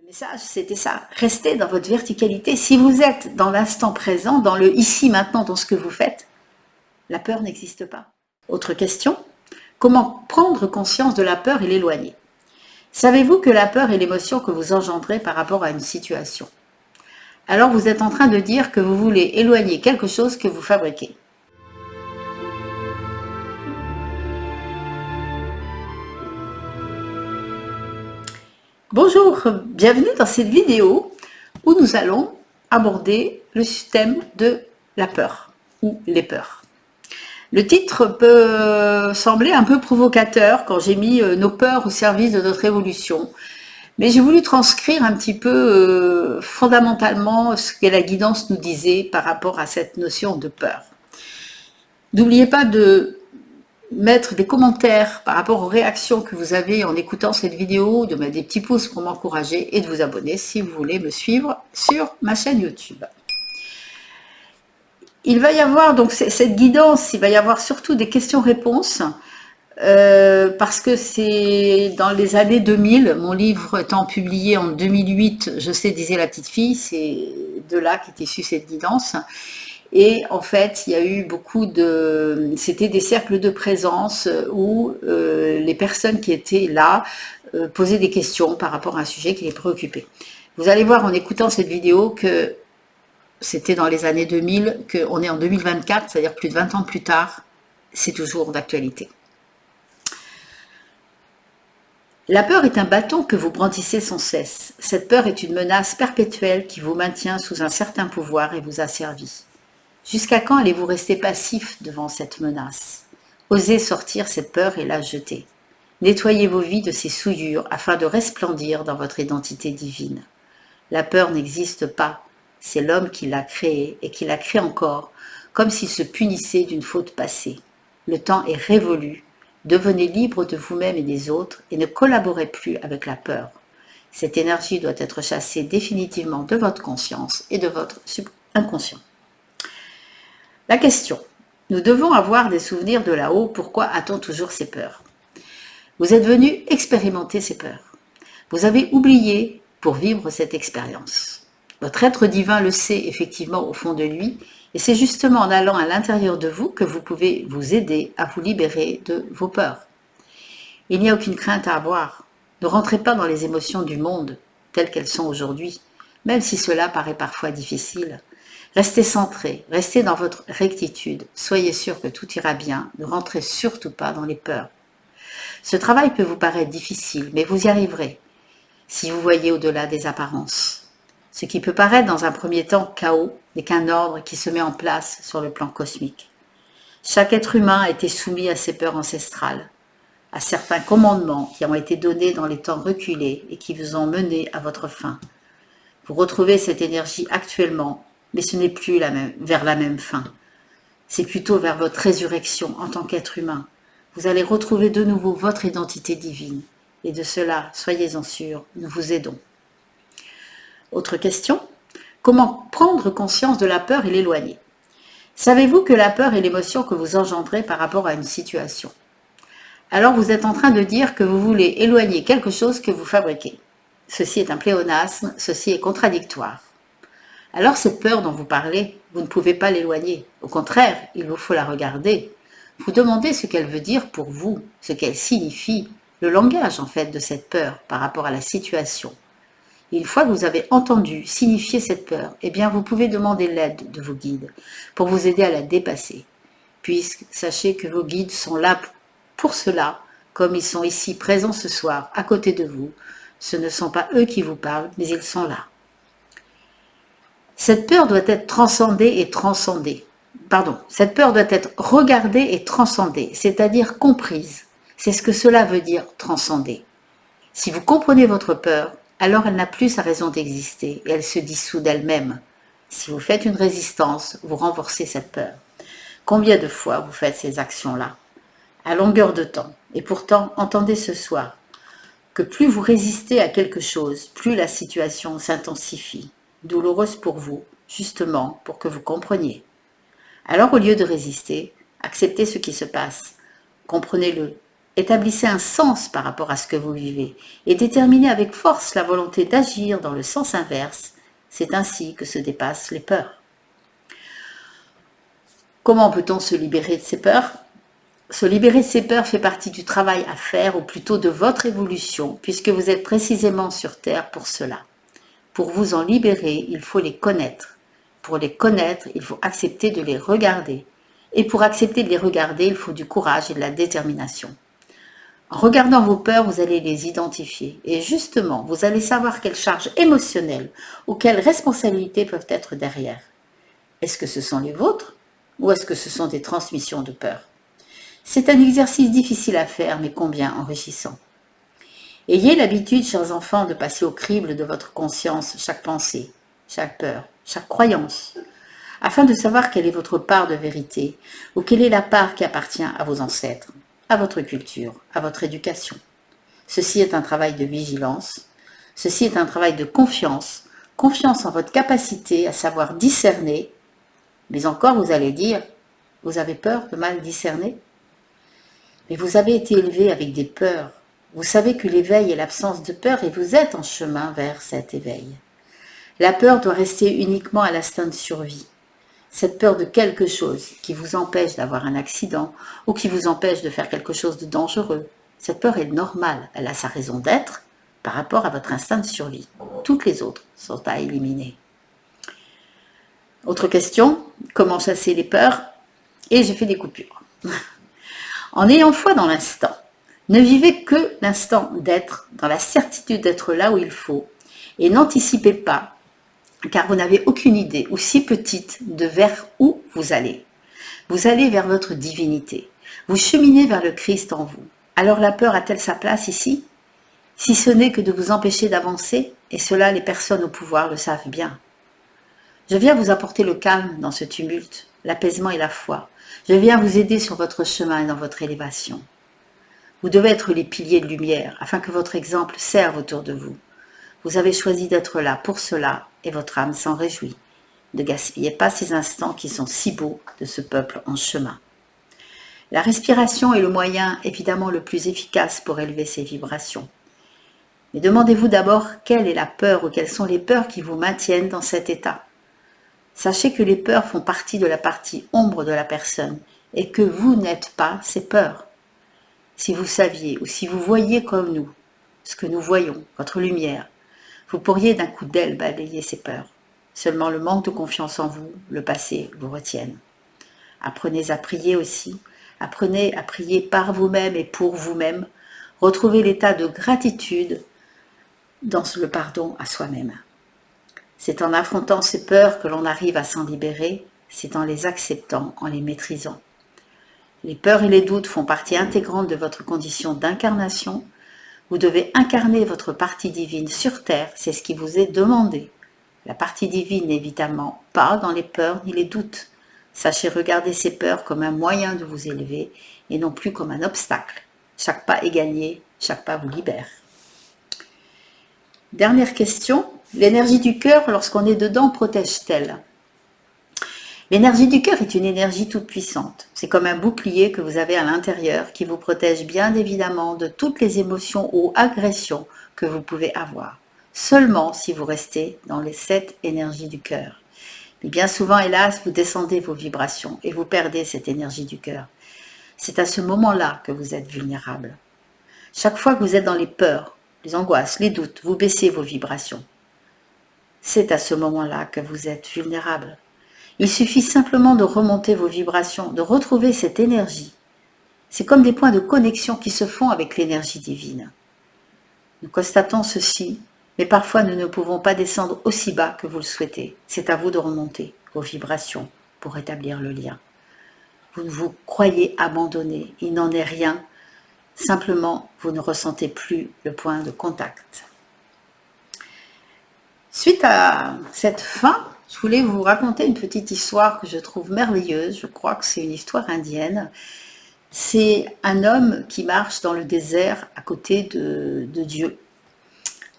Message, c'était ça. Restez dans votre verticalité. Si vous êtes dans l'instant présent, dans le ici, maintenant, dans ce que vous faites, la peur n'existe pas. Autre question, comment prendre conscience de la peur et l'éloigner? Savez-vous que la peur est l'émotion que vous engendrez par rapport à une situation? Alors vous êtes en train de dire que vous voulez éloigner quelque chose que vous fabriquez. Bonjour, bienvenue dans cette vidéo où nous allons aborder le thème de la peur ou les peurs. Le titre peut sembler un peu provocateur quand j'ai mis nos peurs au service de notre évolution, mais j'ai voulu transcrire un petit peu fondamentalement ce que la guidance nous disait par rapport à cette notion de peur. N'oubliez pas de mettre des commentaires par rapport aux réactions que vous avez en écoutant cette vidéo, de mettre des petits pouces pour m'encourager et de vous abonner si vous voulez me suivre sur ma chaîne YouTube. Il va y avoir donc cette guidance, il va y avoir surtout des questions-réponses parce que c'est dans les années 2000, mon livre étant publié en 2008, je sais, disait la petite fille, c'est de là qu'est issue cette guidance. Et en fait, il y a eu beaucoup de... C'était des cercles de présence où les personnes qui étaient là posaient des questions par rapport à un sujet qui les préoccupait. Vous allez voir en écoutant cette vidéo que c'était dans les années 2000, qu'on est en 2024, c'est-à-dire plus de 20 ans plus tard, c'est toujours d'actualité. La peur est un bâton que vous brandissez sans cesse. Cette peur est une menace perpétuelle qui vous maintient sous un certain pouvoir et vous asservit. Jusqu'à quand allez-vous rester passif devant cette menace? Osez sortir cette peur et la jeter. Nettoyez vos vies de ces souillures afin de resplendir dans votre identité divine. La peur n'existe pas, c'est l'homme qui l'a créée et qui la crée encore, comme s'il se punissait d'une faute passée. Le temps est révolu, devenez libre de vous-même et des autres et ne collaborez plus avec la peur. Cette énergie doit être chassée définitivement de votre conscience et de votre inconscient. La question, nous devons avoir des souvenirs de là-haut, pourquoi a-t-on toujours ces peurs? Vous êtes venu expérimenter ces peurs. Vous avez oublié pour vivre cette expérience. Votre être divin le sait effectivement au fond de lui, et c'est justement en allant à l'intérieur de vous que vous pouvez vous aider à vous libérer de vos peurs. Il n'y a aucune crainte à avoir. Ne rentrez pas dans les émotions du monde, telles qu'elles sont aujourd'hui, même si cela paraît parfois difficile. Restez centré, restez dans votre rectitude, soyez sûr que tout ira bien, ne rentrez surtout pas dans les peurs. Ce travail peut vous paraître difficile, mais vous y arriverez, si vous voyez au-delà des apparences. Ce qui peut paraître dans un premier temps chaos n'est qu'un ordre qui se met en place sur le plan cosmique. Chaque être humain a été soumis à ses peurs ancestrales, à certains commandements qui ont été donnés dans les temps reculés et qui vous ont mené à votre fin. Vous retrouvez cette énergie actuellement, mais ce n'est plus vers la même fin. C'est plutôt vers votre résurrection en tant qu'être humain. Vous allez retrouver de nouveau votre identité divine. Et de cela, soyez-en sûrs, nous vous aidons. Autre question, comment prendre conscience de la peur et l'éloigner? Savez-vous que la peur est l'émotion que vous engendrez par rapport à une situation? Alors vous êtes en train de dire que vous voulez éloigner quelque chose que vous fabriquez. Ceci est un pléonasme, ceci est contradictoire. Alors cette peur dont vous parlez, vous ne pouvez pas l'éloigner. Au contraire, il vous faut la regarder. Vous demandez ce qu'elle veut dire pour vous, ce qu'elle signifie, le langage en fait de cette peur par rapport à la situation. Et une fois que vous avez entendu signifier cette peur, eh bien vous pouvez demander l'aide de vos guides pour vous aider à la dépasser. Puisque sachez que vos guides sont là pour cela, comme ils sont ici présents ce soir à côté de vous. Ce ne sont pas eux qui vous parlent, mais ils sont là. Cette peur doit être transcendée et transcendée. Cette peur doit être regardée et transcendée, c'est-à-dire comprise. C'est ce que cela veut dire, transcender. Si vous comprenez votre peur, alors elle n'a plus sa raison d'exister et elle se dissout d'elle-même. Si vous faites une résistance, vous renforcez cette peur. Combien de fois vous faites ces actions-là? À longueur de temps. Et pourtant, entendez ce soir que plus vous résistez à quelque chose, plus la situation s'intensifie. Douloureuse pour vous, justement pour que vous compreniez. Alors au lieu de résister, acceptez ce qui se passe, comprenez-le, Établissez un sens par rapport à ce que vous vivez et déterminez avec force la volonté d'agir dans le sens inverse. C'est ainsi que se dépassent les peurs. Comment peut-on se libérer de ces peurs? Se libérer de ces peurs fait partie du travail à faire, ou plutôt de votre évolution, puisque vous êtes précisément sur Terre pour cela. Pour vous en libérer, il faut les connaître. Pour les connaître, il faut accepter de les regarder. Et pour accepter de les regarder, il faut du courage et de la détermination. En regardant vos peurs, vous allez les identifier. Et justement, vous allez savoir quelles charges émotionnelles ou quelles responsabilités peuvent être derrière. Est-ce que ce sont les vôtres ou est-ce que ce sont des transmissions de peur? C'est un exercice difficile à faire, mais combien enrichissant. Ayez l'habitude, chers enfants, de passer au crible de votre conscience chaque pensée, chaque peur, chaque croyance, afin de savoir quelle est votre part de vérité ou quelle est la part qui appartient à vos ancêtres, à votre culture, à votre éducation. Ceci est un travail de vigilance, ceci est un travail de confiance, confiance en votre capacité à savoir discerner, mais encore vous allez dire, vous avez peur de mal discerner? Mais vous avez été élevé avec des peurs. Vous savez que l'éveil est l'absence de peur et vous êtes en chemin vers cet éveil. La peur doit rester uniquement à l'instinct de survie. Cette peur de quelque chose qui vous empêche d'avoir un accident ou qui vous empêche de faire quelque chose de dangereux. Cette peur est normale, elle a sa raison d'être par rapport à votre instinct de survie. Toutes les autres sont à éliminer. Autre question, comment chasser les peurs? Et j'ai fait des coupures. En ayant foi dans l'instant, ne vivez que l'instant d'être, dans la certitude d'être là où il faut, et n'anticipez pas, car vous n'avez aucune idée, ou si petite, de vers où vous allez. Vous allez vers votre divinité. Vous cheminez vers le Christ en vous. Alors la peur a-t-elle sa place ici? Si ce n'est que de vous empêcher d'avancer, et cela les personnes au pouvoir le savent bien. Je viens vous apporter le calme dans ce tumulte, l'apaisement et la foi. Je viens vous aider sur votre chemin et dans votre élévation. Vous devez être les piliers de lumière, afin que votre exemple serve autour de vous. Vous avez choisi d'être là pour cela, et votre âme s'en réjouit. Ne gaspillez pas ces instants qui sont si beaux de ce peuple en chemin. La respiration est le moyen évidemment le plus efficace pour élever ces vibrations. Mais demandez-vous d'abord quelle est la peur ou quelles sont les peurs qui vous maintiennent dans cet état. Sachez que les peurs font partie de la partie ombre de la personne et que vous n'êtes pas ces peurs. Si vous saviez ou si vous voyiez comme nous ce que nous voyons, votre lumière, vous pourriez d'un coup d'aile balayer ces peurs. Seulement le manque de confiance en vous, le passé, vous retiennent. Apprenez à prier aussi. Apprenez à prier par vous-même et pour vous-même. Retrouvez l'état de gratitude dans le pardon à soi-même. C'est en affrontant ces peurs que l'on arrive à s'en libérer, c'est en les acceptant, en les maîtrisant. Les peurs et les doutes font partie intégrante de votre condition d'incarnation. Vous devez incarner votre partie divine sur Terre, c'est ce qui vous est demandé. La partie divine n'est évidemment pas dans les peurs ni les doutes. Sachez regarder ces peurs comme un moyen de vous élever et non plus comme un obstacle. Chaque pas est gagné, chaque pas vous libère. Dernière question, l'énergie du cœur, lorsqu'on est dedans, protège-t-elle? L'énergie du cœur est une énergie toute puissante. C'est comme un bouclier que vous avez à l'intérieur qui vous protège bien évidemment de toutes les émotions ou agressions que vous pouvez avoir. Seulement si vous restez dans les 7 énergies du cœur. Mais bien souvent, hélas, vous descendez vos vibrations et vous perdez cette énergie du cœur. C'est à ce moment-là que vous êtes vulnérable. Chaque fois que vous êtes dans les peurs, les angoisses, les doutes, vous baissez vos vibrations. C'est à ce moment-là que vous êtes vulnérable. Il suffit simplement de remonter vos vibrations, de retrouver cette énergie. C'est comme des points de connexion qui se font avec l'énergie divine. Nous constatons ceci, mais parfois nous ne pouvons pas descendre aussi bas que vous le souhaitez. C'est à vous de remonter vos vibrations pour rétablir le lien. Vous vous croyez abandonné, il n'en est rien. Simplement, vous ne ressentez plus le point de contact. Suite à cette fin, je voulais vous raconter une petite histoire que je trouve merveilleuse. Je crois que c'est une histoire indienne. C'est un homme qui marche dans le désert à côté de Dieu.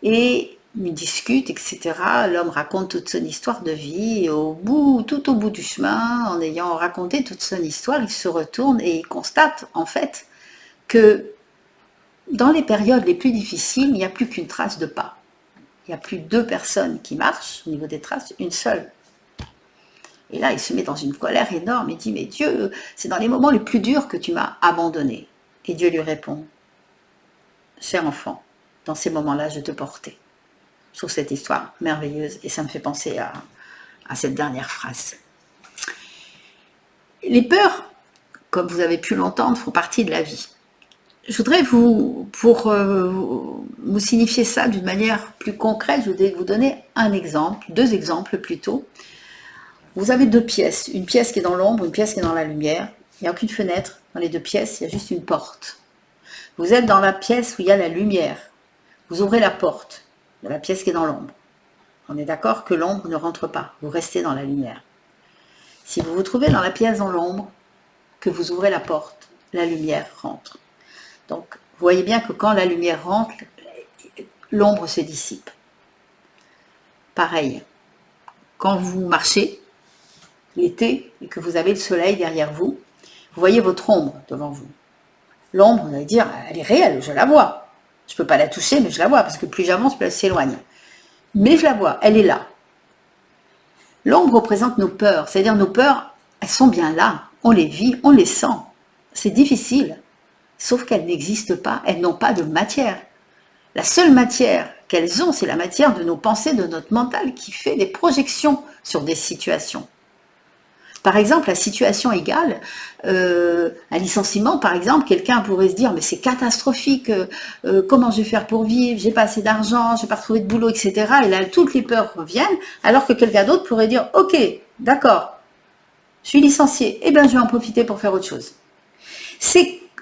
Et il discute, etc. L'homme raconte toute son histoire de vie. Et tout au bout du chemin, en ayant raconté toute son histoire, il se retourne et il constate en fait que dans les périodes les plus difficiles, il n'y a plus qu'une trace de pas. Il n'y a plus 2 personnes qui marchent au niveau des traces, une seule. Et là, il se met dans une colère énorme et dit, mais Dieu, c'est dans les moments les plus durs que tu m'as abandonné. Et Dieu lui répond, cher enfant, dans ces moments-là, je te portais. Je trouve cette histoire merveilleuse et ça me fait penser à cette dernière phrase. Les peurs, comme vous avez pu l'entendre, font partie de la vie. Je voudrais vous signifier ça d'une manière plus concrète, je voudrais vous donner un exemple, 2 exemples plutôt. Vous avez 2 pièces, une pièce qui est dans l'ombre, une pièce qui est dans la lumière. Il n'y a aucune fenêtre dans les 2 pièces, il y a juste une porte. Vous êtes dans la pièce où il y a la lumière. Vous ouvrez la porte de la pièce qui est dans l'ombre. On est d'accord que l'ombre ne rentre pas, vous restez dans la lumière. Si vous vous trouvez dans la pièce dans l'ombre, que vous ouvrez la porte, la lumière rentre. Donc, vous voyez bien que quand la lumière rentre, l'ombre se dissipe. Pareil, quand vous marchez l'été et que vous avez le soleil derrière vous, vous voyez votre ombre devant vous. L'ombre, vous allez dire, elle est réelle, je la vois. Je ne peux pas la toucher, mais je la vois, parce que plus j'avance, plus elle s'éloigne. Mais je la vois, elle est là. L'ombre représente nos peurs, c'est-à-dire nos peurs, elles sont bien là, on les vit, on les sent. C'est difficile, sauf qu'elles n'existent pas, elles n'ont pas de matière. La seule matière qu'elles ont, c'est la matière de nos pensées, de notre mental, qui fait des projections sur des situations. Par exemple, la situation égale, un licenciement, par exemple, quelqu'un pourrait se dire, mais c'est catastrophique, comment je vais faire pour vivre, j'ai pas assez d'argent, j'ai pas retrouvé de boulot, etc. Et là, toutes les peurs reviennent, alors que quelqu'un d'autre pourrait dire, ok, d'accord, je suis licencié, eh bien je vais en profiter pour faire autre chose.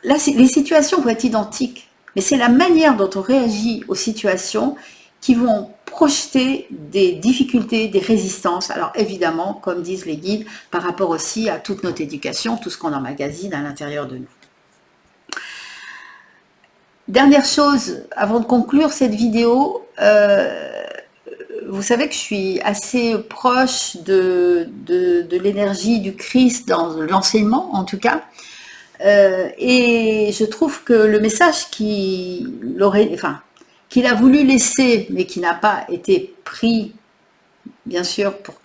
Là, les situations vont être identiques, mais c'est la manière dont on réagit aux situations qui vont projeter des difficultés, des résistances. Alors évidemment, comme disent les guides, par rapport aussi à toute notre éducation, tout ce qu'on emmagasine à l'intérieur de nous. Dernière chose, avant de conclure cette vidéo, vous savez que je suis assez proche de l'énergie du Christ dans l'enseignement, en tout cas. Et je trouve que le message qu'il a voulu laisser, mais qui n'a pas été pris, bien sûr, pour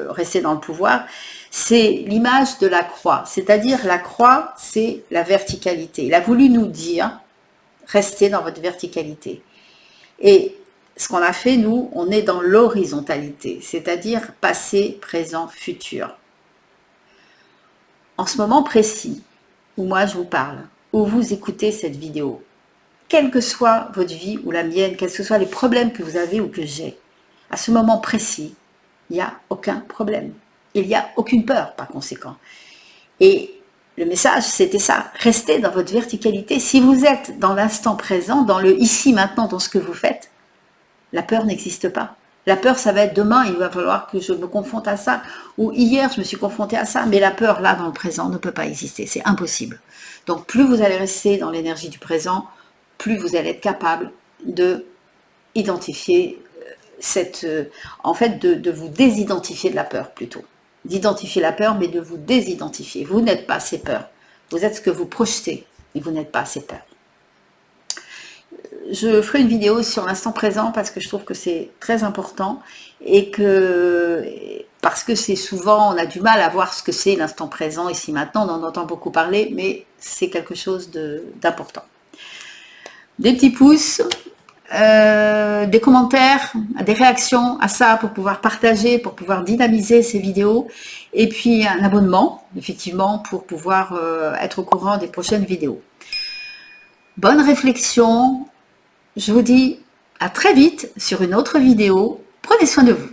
rester dans le pouvoir, c'est l'image de la croix. C'est-à-dire, la croix, c'est la verticalité. Il a voulu nous dire, restez dans votre verticalité. Et ce qu'on a fait, nous, on est dans l'horizontalité, c'est-à-dire passé, présent, futur. En ce moment précis, où moi je vous parle, où vous écoutez cette vidéo, quelle que soit votre vie ou la mienne, quels que soient les problèmes que vous avez ou que j'ai, à ce moment précis, il n'y a aucun problème. Il n'y a aucune peur par conséquent. Et le message, c'était ça, restez dans votre verticalité. Si vous êtes dans l'instant présent, dans le ici, maintenant, dans ce que vous faites, la peur n'existe pas. La peur, ça va être demain, il va falloir que je me confronte à ça. Ou hier, je me suis confrontée à ça. Mais la peur, là, dans le présent, ne peut pas exister. C'est impossible. Donc, plus vous allez rester dans l'énergie du présent, plus vous allez être capable de identifier en fait, de vous désidentifier de la peur, plutôt. D'identifier la peur, mais de vous désidentifier. Vous n'êtes pas ces peurs. Vous êtes ce que vous projetez, mais vous n'êtes pas ces peurs. Je ferai une vidéo sur l'instant présent parce que je trouve que c'est très important et parce que c'est souvent, on a du mal à voir ce que c'est l'instant présent ici maintenant, on en entend beaucoup parler, mais c'est quelque chose d'important. Des petits pouces, des commentaires, des réactions à ça pour pouvoir partager, pour pouvoir dynamiser ces vidéos, et puis un abonnement, effectivement, pour pouvoir être au courant des prochaines vidéos. Bonne réflexion. Je vous dis à très vite sur une autre vidéo. Prenez soin de vous.